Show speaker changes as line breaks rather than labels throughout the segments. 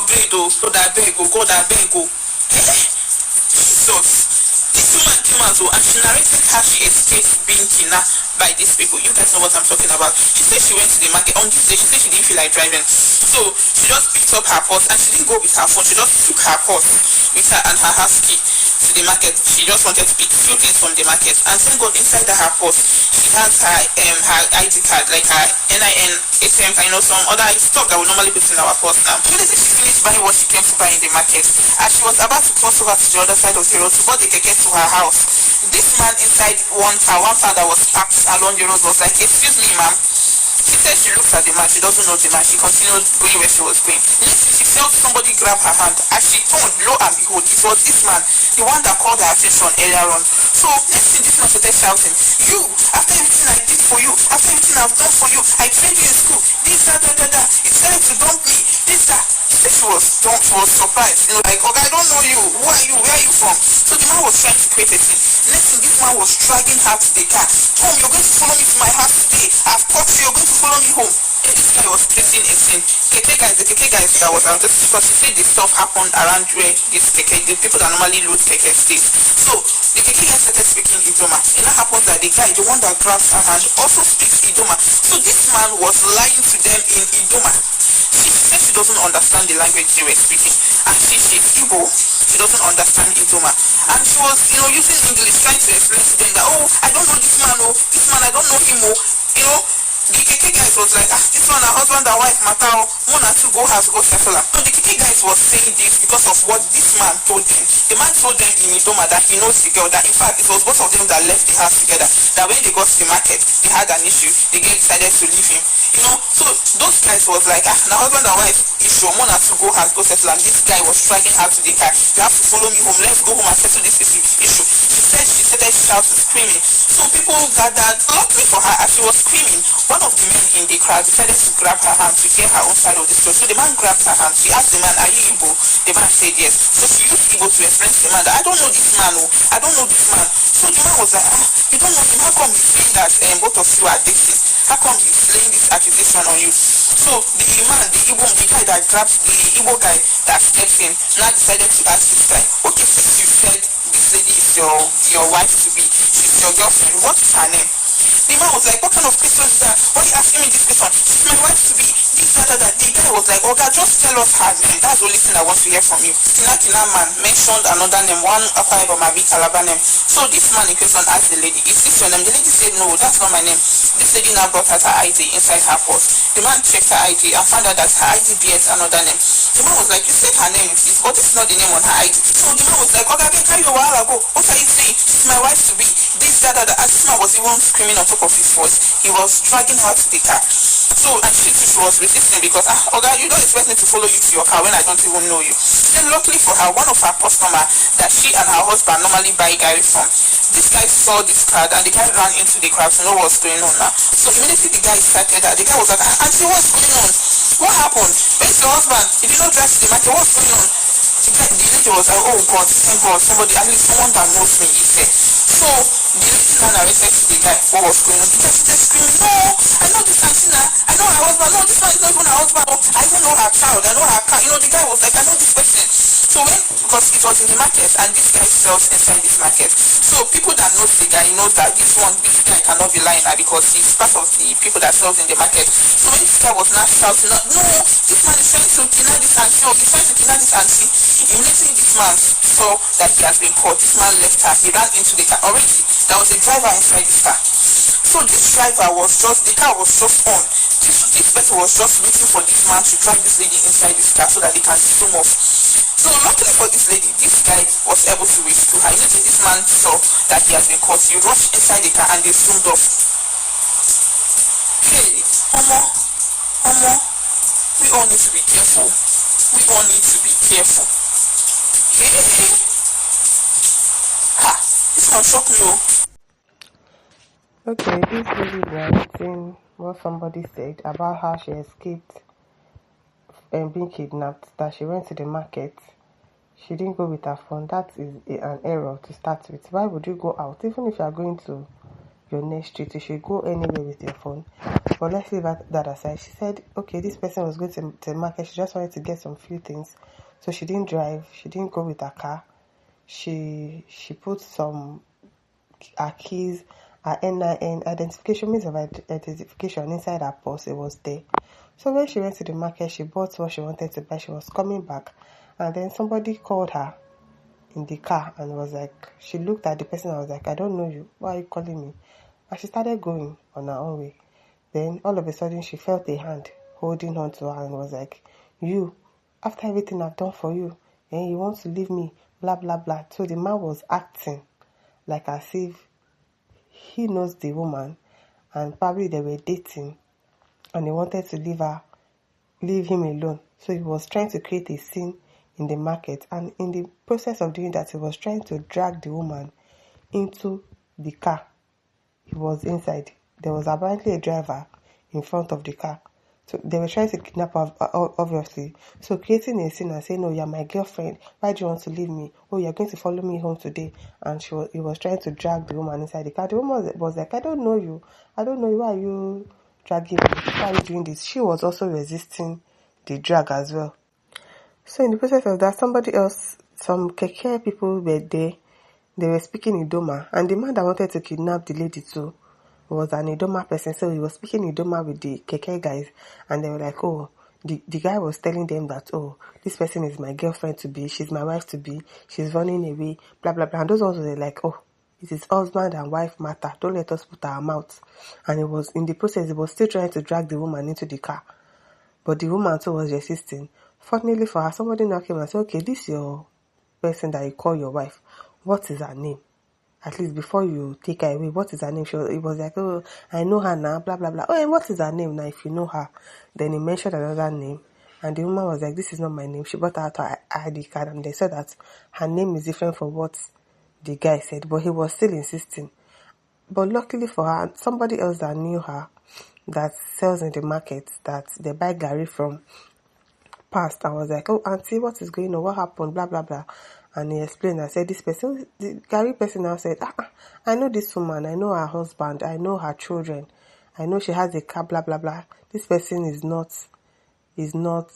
upgrade, oh, so that beg, oh, God, that beg, oh. Jesus. This woman came out, and she narrated how she escaped being kidnapped by these people. You guys know what I'm talking about. She said she went to the market on this day. She said she didn't feel like driving, so she just picked up her purse, and she didn't go with her phone. She just took her purse with her and her house key to the market. She just wanted to pick few things from the market, and thank God inside her purse she has her ID card, like her NIN, ATM card, some other stuff that we normally put in our purse now. So they say she finished buying what she came to buy in the market. As she was about to cross over to the other side of the road to board the keke to her house, this man inside one car that was parked along the road was like, "Excuse me, ma'am." She said she looked at the man, she doesn't know the man. She continued going where she was going. Next thing, she felt somebody grab her hand. As she turned, lo and behold, it was this man, the one that called her attention earlier on. So next thing, this man started shouting, "You, after everything I did for you, after everything I've done for you, I trained you in school, this, that, you decided to dump me, this, that." She was surprised, like, "Okay, I don't know you. Who are you? Where are you from?" So the man was trying to create a scene. Next thing, this man was dragging her to the car. "Tom, you're going to follow me to my house today. I've caught you. You're going to follow me home." And this guy was creating a scene. The keke guys that was out, because she said the stuff happened around where this keke, the people that normally load keke stay. So the keke guy started speaking Idoma. And that happens that the guy, the one that grabs her hand, also speaks Idoma. So this man was lying to them in Idoma. She said she doesn't understand the language they were speaking, and she's Igbo. She doesn't understand Idoma, and she was, using English, trying to explain to them that, "Oh, I don't know this man, oh, this man, I don't know him, oh." The keke guys was like, "This one, her husband and wife matter, one or two go house, go settle her." So the keke guys was saying this because of what this man told them. The man told them in Idoma that he knows the girl, that in fact it was both of them that left the house together, that when they got to the market, they had an issue, the girl decided to leave him. So those guys was like, "Now husband and wife issue, one or two go house, go settle," and this guy was dragging her to the car. "You have to follow me home, let's go home and settle this issue." She said she started shouting, screaming. So people gathered. Luckily for her, as she was screaming, one of the men in the crowd decided to grab her hand to get her own side of the story. So the man grabbed her hand. She asked the man, "Are you Igbo?" The man said yes. So she used Igbo to explain to the man that, "I don't know this man, I don't know this man." So the man was like, "You don't know him? How come he's saying that both of you are dating? How come he's laying this accusation on you?" So the man, the guy that grabs the Igbo guy that steps in, now decided to ask this guy, "Okay, since you said this lady is your wife to be, she's your girlfriend, what is her name?" The man was like, "What kind of question is that? Why are you asking me this question? She's my wife to be, this, that." The guy was like, "Okay, just tell us her name. That's the only thing I want to hear from you." Kina man mentioned another name, one Akwa Ibom Abi Calabar name. So this man in question asked the lady, "Is this your name?" The lady said, "No, that's not my name." This lady now brought out her ID inside her purse. The man checked her ID and found out that her ID bears another name. The man was like, "You said her name is this, but this is not the name on her ID." So the man was like, "Okay, I carry your while ago. What are you saying? She's my wife to be, this, that. As this man was even screaming on top of his voice, he was dragging her to the car. So, and she was resisting because, "Okay, you don't expect me to follow you to your car when I don't even know you." Then luckily for her, one of her customers that she and her husband normally buy Gary from, this guy saw this crowd, and the guy ran into the crowd to know what's going on now. So immediately the guy started that. The guy was like, "Auntie, what's going on? What happened? Where's your husband? He did not drive to the market. What's going on?" The lady was like, "Oh God, thank God, somebody, at least someone that knows me is there." So the lady now narrated to the guy what was going on. The guy started screaming, "No, I know this Antina, I know her husband. No, this one is not even her husband. I even know her child, I know her car." The guy was like, "I know this person." So because it was in the market, and this guy sells inside this market, so people that knows the guy knows that this guy cannot be lying now, because he's part of the people that sells in the market. So when this guy was now shouting, "No, this man is trying to kidnap this auntie, he's trying to kidnap this auntie," immediately this man saw that he has been caught. This man left her. He ran into the car. Already there was a driver inside this car. So this driver the car was just on. This person was just waiting for this man to drive this lady inside this car so that they can zoom off. So luckily for this lady, this guy was able to rescue her. Immediately this man saw that he has been caught. He rushed inside the car and they zoomed off. Hey, Omo, we all need to be careful. We all need to be careful. Hey. This one shocked me.
Okay, this lady is narrating what somebody said about how she escaped being kidnapped, that she went to the market. She didn't go with her phone. That is an error to start with. Why would you go out? Even if you are going to your next street, you should go anywhere with your phone. But let's leave that aside. She said, okay, this person was going to the market. She just wanted to get some few things. So she didn't drive. She didn't go with her car. She put some her keys, her NIN, identification, means of identification inside her purse. It was there. So when she went to the market, she bought what she wanted to buy. She was coming back, and then somebody called her in the car and was like, she looked at the person and was like, I don't know you. Why are you calling me? And she started going on her own way. Then all of a sudden she felt a hand holding on to her and was like, you, after everything I've done for you, and you want to leave me, blah, blah, blah. So the man was acting like as if he knows the woman and probably they were dating and he wanted to leave him alone. So he was trying to create a scene in the market, and in the process of doing that, he was trying to drag the woman into the car. He was inside. There was apparently a driver in front of the car. So they were trying to kidnap her, obviously. So creating a scene and saying, "Oh, you're my girlfriend. Why do you want to leave me? Oh, you're going to follow me home today." And he was trying to drag the woman inside the car. The woman was like, "I don't know you. I don't know you. Why are you dragging me? Why are you doing this?" She was also resisting the drag as well. So in the process of that, somebody else, some keke people were there. They were speaking Idoma, and the man that wanted to kidnap the lady too was an Idoma person. So he was speaking Idoma with the keke guys, and they were like, "Oh, the guy was telling them that, oh, this person is my girlfriend to be, she's my wife to be, she's running away, blah blah blah." And those ones were like, "Oh, it is husband and wife matter. Don't let us put our mouth." And it was in the process, he was still trying to drag the woman into the car, but the woman too was resisting. Fortunately for her, somebody now came and said, "Okay, this is your person that you call your wife. What is her name? At least before you take her away, what is her name?" It was like, "Oh, I know her now, blah, blah, blah." "Oh, and what is her name now if you know her?" Then he mentioned another name. And the woman was like, "This is not my name." She brought out her ID card and they said that her name is different from what the guy said. But he was still insisting. But luckily for her, somebody else that knew her, that sells in the market, that they buy Gary from, passed. I was like, "Oh, auntie, what is going on? What happened? Blah, blah, blah." And he explained. I said, this person, the Gary person now said, "I know this woman. I know her husband. I know her children. I know she has a car, blah, blah, blah. This person is not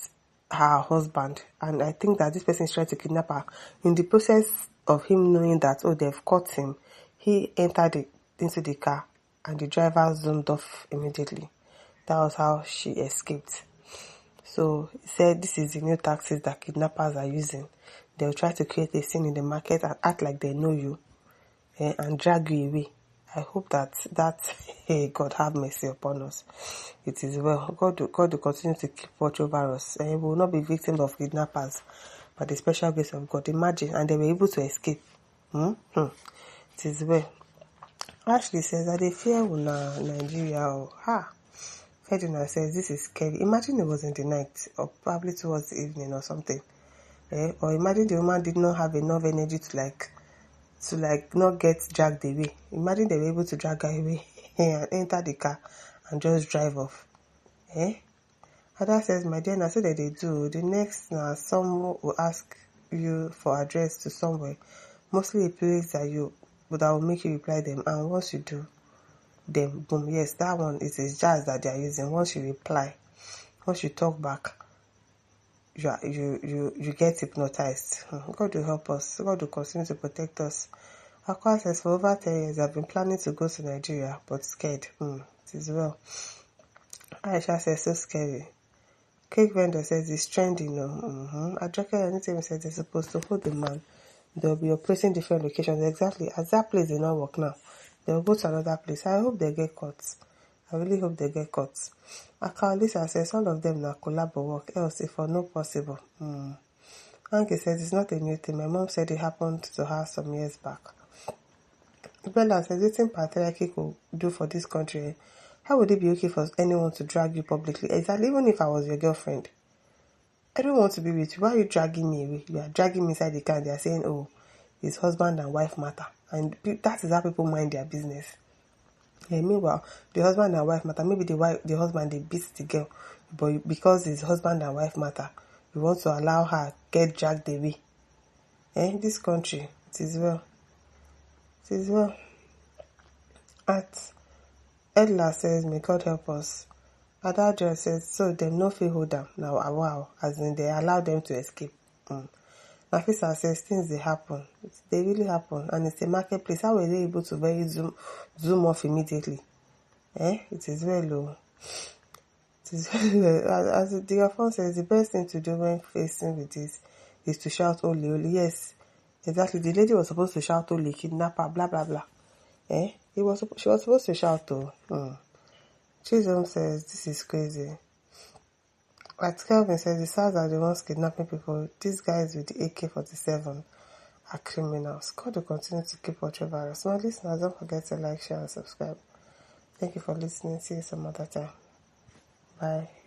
her husband. And I think that this person is trying to kidnap her." In the process of him knowing that, oh, they've caught him, he entered into the car and the driver zoomed off immediately. That was how she escaped. So he said this is the new tactics that kidnappers are using. They'll try to create a scene in the market and act like they know you, and drag you away. I hope that hey, God have mercy upon us. It is well. God will continue to keep watch over us. And we will not be victims of kidnappers by the special grace of God. Imagine, and they were able to escape. It is well. Ashley says that they fear Nigeria. Ferdinand says this is scary. Imagine it was in the night or probably towards the evening or something. Or imagine the woman did not have enough energy to not get dragged away. Imagine they were able to drag her away and enter the car and just drive off. Ada says, "My dear, I said that they do. The next someone will ask you for address to somewhere, mostly a place that will make you reply them, and once you do, then boom, yes, that one is a jazz that they are using. Once you reply, once you talk back, you get hypnotized." God will help us. God will continue to protect us. Aqua says, "For over 10 years I've been planning to go to Nigeria but scared." It is well. Aisha says, "So scary." Cake vendor says it's trending. Ajoke anytime says they're supposed to hold the man. They'll be operating different locations. Exactly. As that place did not work now, they'll go to another place. I hope they get caught. I really hope they get caught. Akalisa says all of them now collab work, else if or not possible. Anki says it's not a new thing. My mom said it happened to her some years back. Bella says, "Anything patriarchy could do for this country, how would it be okay for anyone to drag you publicly? Exactly, even if I was your girlfriend. I don't want to be with you. Why are you dragging me away? You are dragging me inside the car. They are saying, oh, it's husband and wife matter." And that is how people mind their business. Meanwhile, the husband and wife matter. Maybe the husband, they beat the girl. But because it's husband and wife matter, you want to allow her get dragged away. This country, it is well. It is well. At Edla says, "May God help us." Ada Joy says, so them no fit hold them. Now, wow, as in they allow them to escape. Nafisa says, things they happen. They really happen. And it's a marketplace. How were they able to very zoom off immediately? It is very low. It is very low. As the phone says, the best thing to do when facing with this is to shout, "Ole, ole." Yes, exactly. The lady was supposed to shout, "Ole, kidnapper," blah, blah, blah. She was supposed to shout, oh. Chisholm says, this is crazy. Like Kelvin says, the SARS are the ones kidnapping people. These guys with the AK-47 are criminals. God will continue to keep watch over us. My listeners, don't forget to like, share, and subscribe. Thank you for listening. See you some other time. Bye.